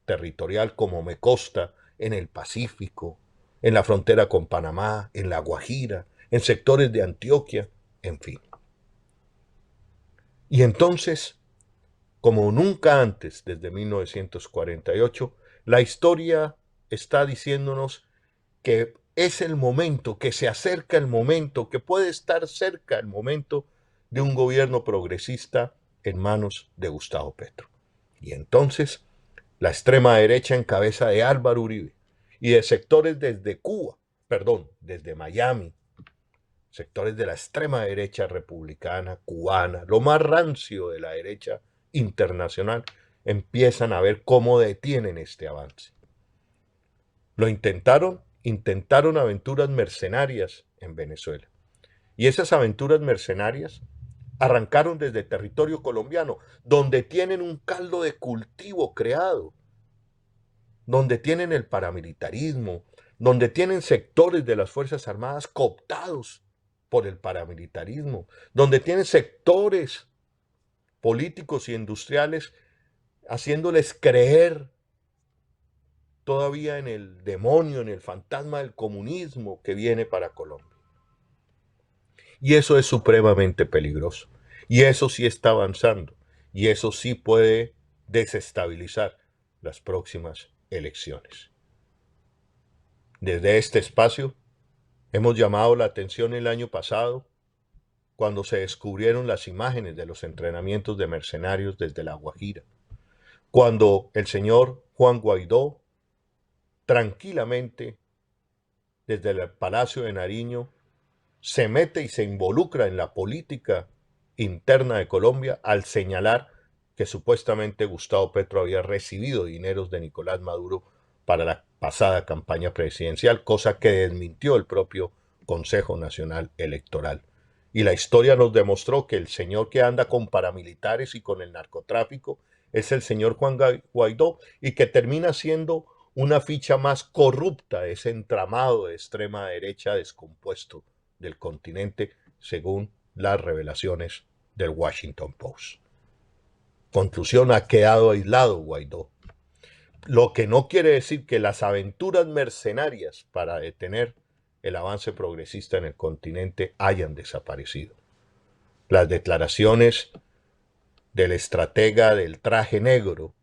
Speaker 1: territorial como me consta en el Pacífico, en la frontera con Panamá, en La Guajira, en sectores de Antioquia, en fin. Y entonces, como nunca antes desde 1948, la historia está diciéndonos que es el momento, que se acerca el momento, que puede estar cerca el momento de un gobierno progresista en manos de Gustavo Petro. Y entonces la extrema derecha en cabeza de Álvaro Uribe y de sectores desde Cuba, perdón, desde Miami, sectores de la extrema derecha republicana, cubana, lo más rancio de la derecha internacional, empiezan a ver cómo detienen este avance. Lo intentaron aventuras mercenarias en Venezuela. Y esas aventuras mercenarias arrancaron desde territorio colombiano, donde tienen un caldo de cultivo creado, donde tienen el paramilitarismo, donde tienen sectores de las Fuerzas Armadas cooptados por el paramilitarismo, donde tienen sectores políticos y industriales haciéndoles creer todavía en el demonio, en el fantasma del comunismo que viene para Colombia. Y eso es supremamente peligroso. Y eso sí está avanzando. Y eso sí puede desestabilizar las próximas elecciones. Desde este espacio hemos llamado la atención el año pasado cuando se descubrieron las imágenes de los entrenamientos de mercenarios desde La Guajira, cuando el señor Juan Guaidó tranquilamente desde el Palacio de Nariño se mete y se involucra en la política interna de Colombia al señalar que supuestamente Gustavo Petro había recibido dineros de Nicolás Maduro para la pasada campaña presidencial, cosa que desmintió el propio Consejo Nacional Electoral. Y la historia nos demostró que el señor que anda con paramilitares y con el narcotráfico es el señor Juan Guaidó, y que termina siendo una ficha más corrupta de ese entramado de extrema derecha descompuesto del continente, según las revelaciones del Washington Post. Conclusión, ha quedado aislado Guaidó. Lo que no quiere decir que las aventuras mercenarias para detener el avance progresista en el continente hayan desaparecido. Las declaraciones del estratega del traje negro,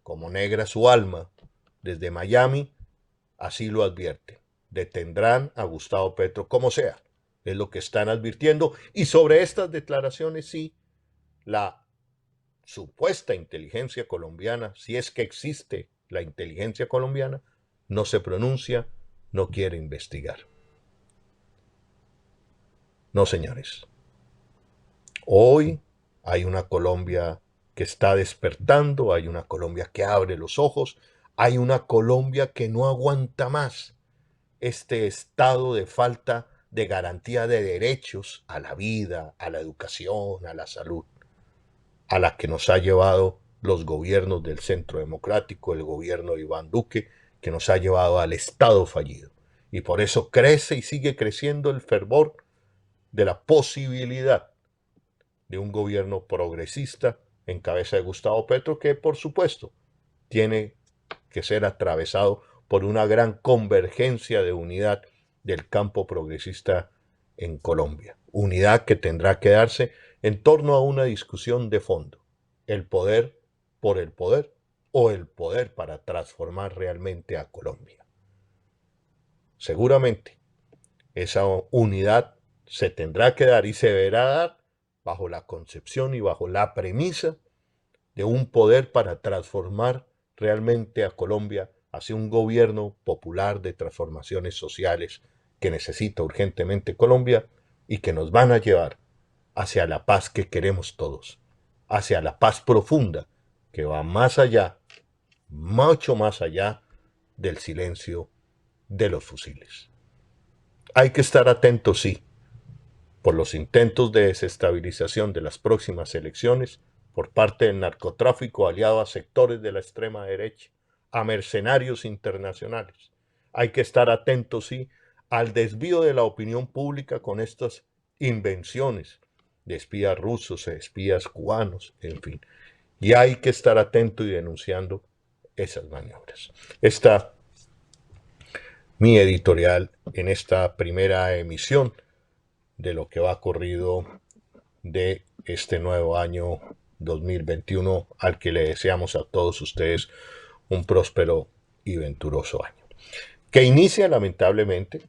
Speaker 1: como negra su alma, desde Miami, así lo advierten. Detendrán a Gustavo Petro como sea. Es lo que están advirtiendo. Y sobre estas declaraciones, sí, la supuesta inteligencia colombiana, si es que existe la inteligencia colombiana, no se pronuncia, no quiere investigar. No, señores. Hoy hay una Colombia que está despertando, hay una Colombia que abre los ojos, hay una Colombia que no aguanta más este estado de falta de garantía de derechos a la vida, a la educación, a la salud, a la que nos ha llevado los gobiernos del Centro Democrático, el gobierno de Iván Duque, que nos ha llevado al Estado fallido. Y por eso crece y sigue creciendo el fervor de la posibilidad de un gobierno progresista en cabeza de Gustavo Petro, que por supuesto tiene que ser atravesado por una gran convergencia de unidad del campo progresista en Colombia. Unidad que tendrá que darse en torno a una discusión de fondo. El poder por el poder o el poder para transformar realmente a Colombia. Seguramente esa unidad se tendrá que dar y se deberá dar bajo la concepción y bajo la premisa de un poder para transformar realmente a Colombia hacia un gobierno popular de transformaciones sociales que necesita urgentemente Colombia y que nos van a llevar hacia la paz que queremos todos, hacia la paz profunda que va más allá, mucho más allá del silencio de los fusiles. Hay que estar atentos, sí, por los intentos de desestabilización de las próximas elecciones por parte del narcotráfico aliado a sectores de la extrema derecha, a mercenarios internacionales. Hay que estar atentos, sí, al desvío de la opinión pública con estas invenciones de espías rusos, espías cubanos, en fin. Y hay que estar atento y denunciando esas maniobras. Esta mi editorial en esta primera emisión de lo que va ocurrido de este nuevo año 2021, al que le deseamos a todos ustedes un próspero y venturoso año. Que inicia lamentablemente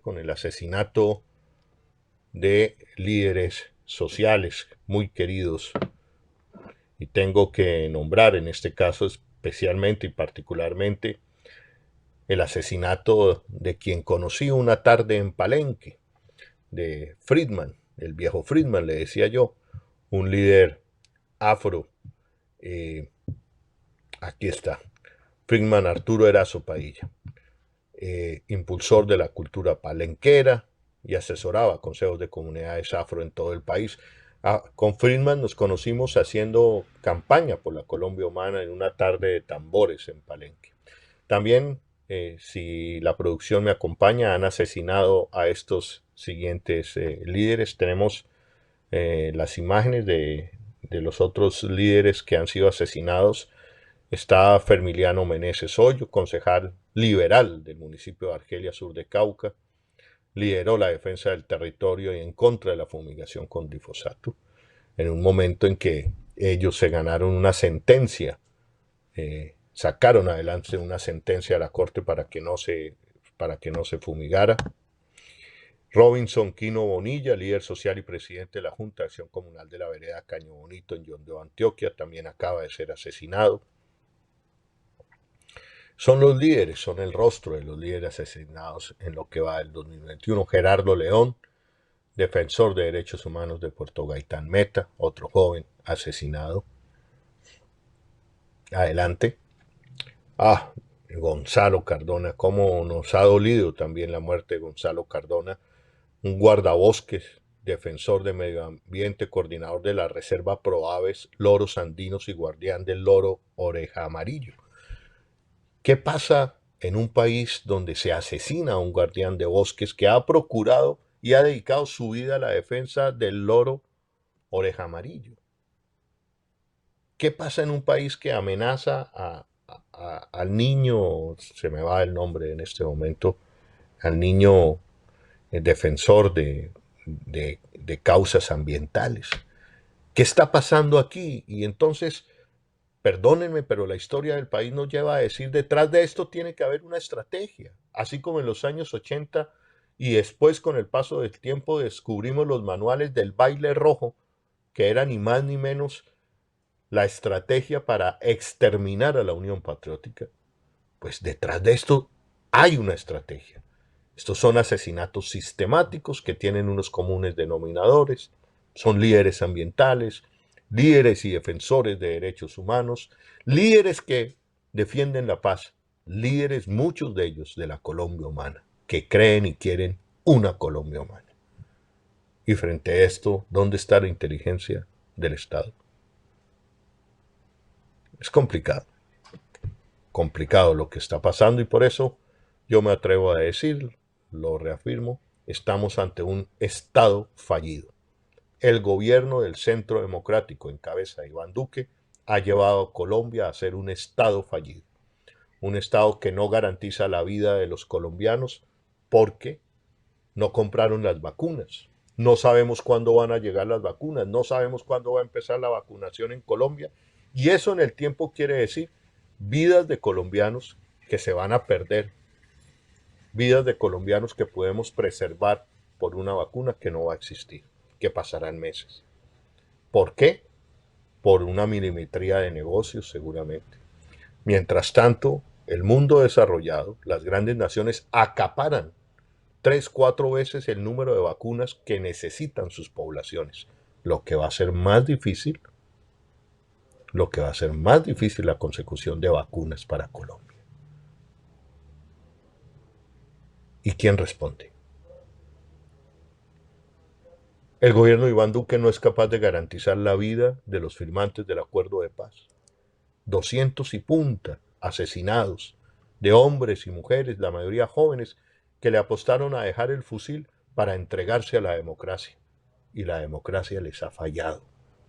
Speaker 1: con el asesinato de líderes sociales muy queridos, y tengo que nombrar en este caso especialmente y particularmente el asesinato de quien conocí una tarde en Palenque, de Friedman, el viejo Friedman, le decía yo, un líder afro. Aquí está, Friedman Arturo Erazo Padilla, impulsor de la cultura palenquera y asesoraba consejos de comunidades afro en todo el país. Con Friedman nos conocimos haciendo campaña por la Colombia Humana en una tarde de tambores en Palenque. También, si la producción me acompaña, han asesinado a estos siguientes líderes. Tenemos las imágenes de los otros líderes que han sido asesinados. Está Fermiliano Meneses Hoyo, concejal liberal del municipio de Argelia, sur de Cauca. Lideró la defensa del territorio y en contra de la fumigación con glifosato, en un momento en que ellos se ganaron una sentencia, sacaron adelante una sentencia a la corte para que no se fumigara. Robinson Quino Bonilla, líder social y presidente de la Junta de Acción Comunal de la Vereda Caño Bonito en Yondó, Antioquia, también acaba de ser asesinado. Son los líderes, son el rostro de los líderes asesinados en lo que va del 2021. Gerardo León, defensor de derechos humanos de Puerto Gaitán Meta, otro joven asesinado. Adelante. Ah, Gonzalo Cardona, cómo nos ha dolido también la muerte de Gonzalo Cardona, un guardabosques, defensor de medio ambiente, coordinador de la Reserva Proaves, loros andinos y guardián del loro oreja amarillo. ¿Qué pasa en un país donde se asesina a un guardián de bosques que ha procurado y ha dedicado su vida a la defensa del loro oreja amarillo? ¿Qué pasa en un país que amenaza al niño, se me va el nombre en este momento, al niño defensor de causas ambientales? ¿Qué está pasando aquí? Y entonces, perdónenme, pero la historia del país nos lleva a decir, detrás de esto tiene que haber una estrategia. Así como en los años 80 y después con el paso del tiempo descubrimos los manuales del baile rojo, que eran ni más ni menos la estrategia para exterminar a la Unión Patriótica, pues detrás de esto hay una estrategia. Estos son asesinatos sistemáticos que tienen unos comunes denominadores, son líderes ambientales, líderes y defensores de derechos humanos, líderes que defienden la paz, líderes, muchos de ellos, de la Colombia humana, que creen y quieren una Colombia humana. Y frente a esto, ¿dónde está la inteligencia del Estado? Es complicado lo que está pasando y por eso yo me atrevo a decir, lo reafirmo, estamos ante un Estado fallido. El gobierno del Centro Democrático en cabeza de Iván Duque ha llevado a Colombia a ser un Estado fallido. Un Estado que no garantiza la vida de los colombianos porque no compraron las vacunas. No sabemos cuándo van a llegar las vacunas, no sabemos cuándo va a empezar la vacunación en Colombia. Y eso en el tiempo quiere decir vidas de colombianos que se van a perder, vidas de colombianos que podemos preservar por una vacuna que no va a existir, que pasarán meses. ¿Por qué? Por una milimetría de negocios seguramente. Mientras tanto, el mundo desarrollado, las grandes naciones acaparan 3, 4 veces el número de vacunas que necesitan sus poblaciones, lo que va a ser más difícil, la consecución de vacunas para Colombia. ¿Y quién responde? El gobierno de Iván Duque no es capaz de garantizar la vida de los firmantes del acuerdo de paz. 200 y punta asesinados, de hombres y mujeres, la mayoría jóvenes, que le apostaron a dejar el fusil para entregarse a la democracia. Y la democracia les ha fallado.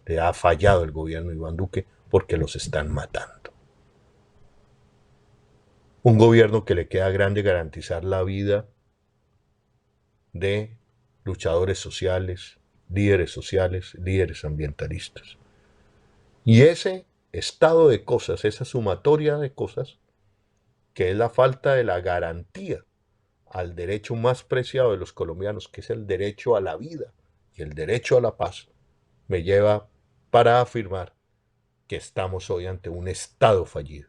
Speaker 1: Le ha fallado el gobierno de Iván Duque porque los están matando. Un gobierno que le queda grande garantizar la vida de luchadores sociales, líderes ambientalistas. Y ese estado de cosas, esa sumatoria de cosas, que es la falta de la garantía al derecho más preciado de los colombianos, que es el derecho a la vida y el derecho a la paz, me lleva para afirmar que estamos hoy ante un Estado fallido.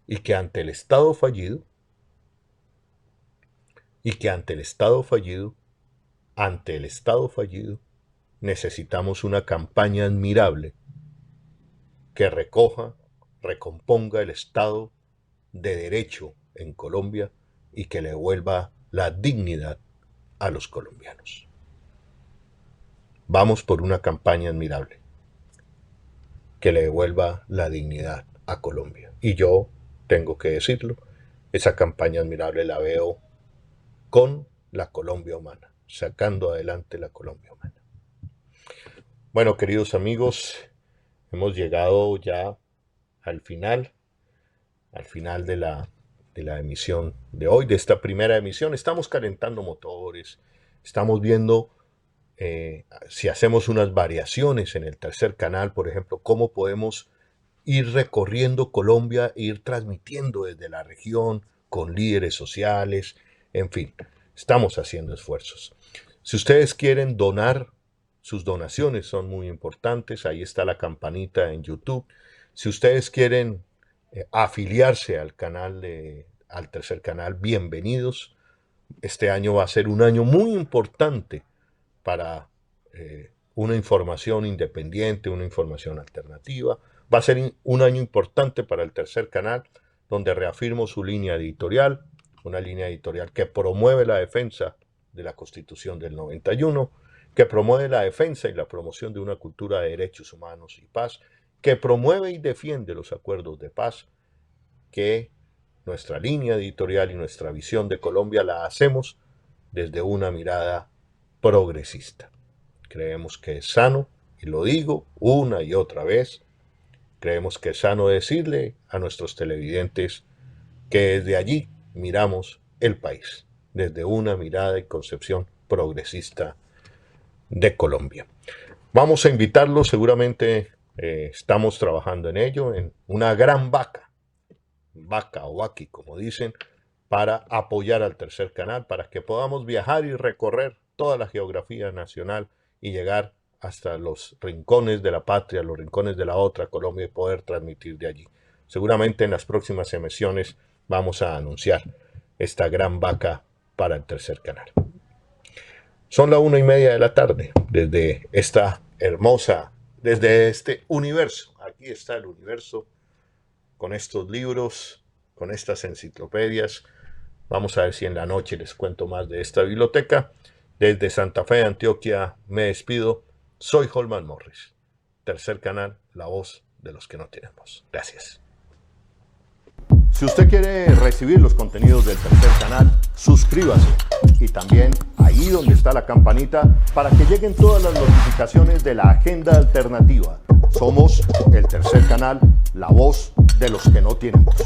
Speaker 1: Y que ante el Estado fallido, necesitamos una campaña admirable que recoja, recomponga el Estado de Derecho en Colombia y que le devuelva la dignidad a los colombianos. Vamos por una campaña admirable que le devuelva la dignidad a Colombia. Y yo tengo que decirlo, esa campaña admirable la veo con la Colombia humana, sacando adelante la Colombia humana. Bueno, queridos amigos, hemos llegado ya al final de la emisión de hoy, de esta primera emisión. Estamos calentando motores, estamos viendo si hacemos unas variaciones en el tercer canal, por ejemplo, cómo podemos ir recorriendo Colombia, ir transmitiendo desde la región con líderes sociales, en fin, estamos haciendo esfuerzos. Si ustedes quieren donar, sus donaciones son muy importantes, ahí está la campanita en YouTube. Si ustedes quieren afiliarse al canal al tercer canal, bienvenidos. Este año va a ser un año muy importante para una información independiente, una información alternativa. Va a ser un año importante para el Tercer Canal, donde reafirmo su línea editorial, una línea editorial que promueve la defensa de la Constitución del 91, que promueve la defensa y la promoción de una cultura de derechos humanos y paz, que promueve y defiende los acuerdos de paz, que nuestra línea editorial y nuestra visión de Colombia la hacemos desde una mirada progresista. Creemos que es sano, y lo digo una y otra vez, creemos que es sano decirle a nuestros televidentes que desde allí miramos el país, desde una mirada y concepción progresista de Colombia. Vamos a invitarlos, seguramente estamos trabajando en ello, en una gran vaca o vaqui, como dicen, para apoyar al Tercer Canal, para que podamos viajar y recorrer toda la geografía nacional y llegar hasta los rincones de la patria, los rincones de la otra Colombia y poder transmitir de allí. Seguramente en las próximas emisiones vamos a anunciar esta gran vaca para el Tercer Canal. Son las 1:30 de la tarde, desde esta hermosa, desde este universo. Aquí está el universo, con estos libros, con estas enciclopedias. Vamos a ver si en la noche les cuento más de esta biblioteca. Desde Santa Fe, Antioquia, me despido. Soy Holman Morris. Tercer Canal, la voz de los que no tienen voz. Gracias. Si usted quiere recibir los contenidos del Tercer Canal, suscríbase. Y también ahí donde está la campanita para que lleguen todas las notificaciones de la agenda alternativa. Somos el Tercer Canal, la voz de los que no tienen voz.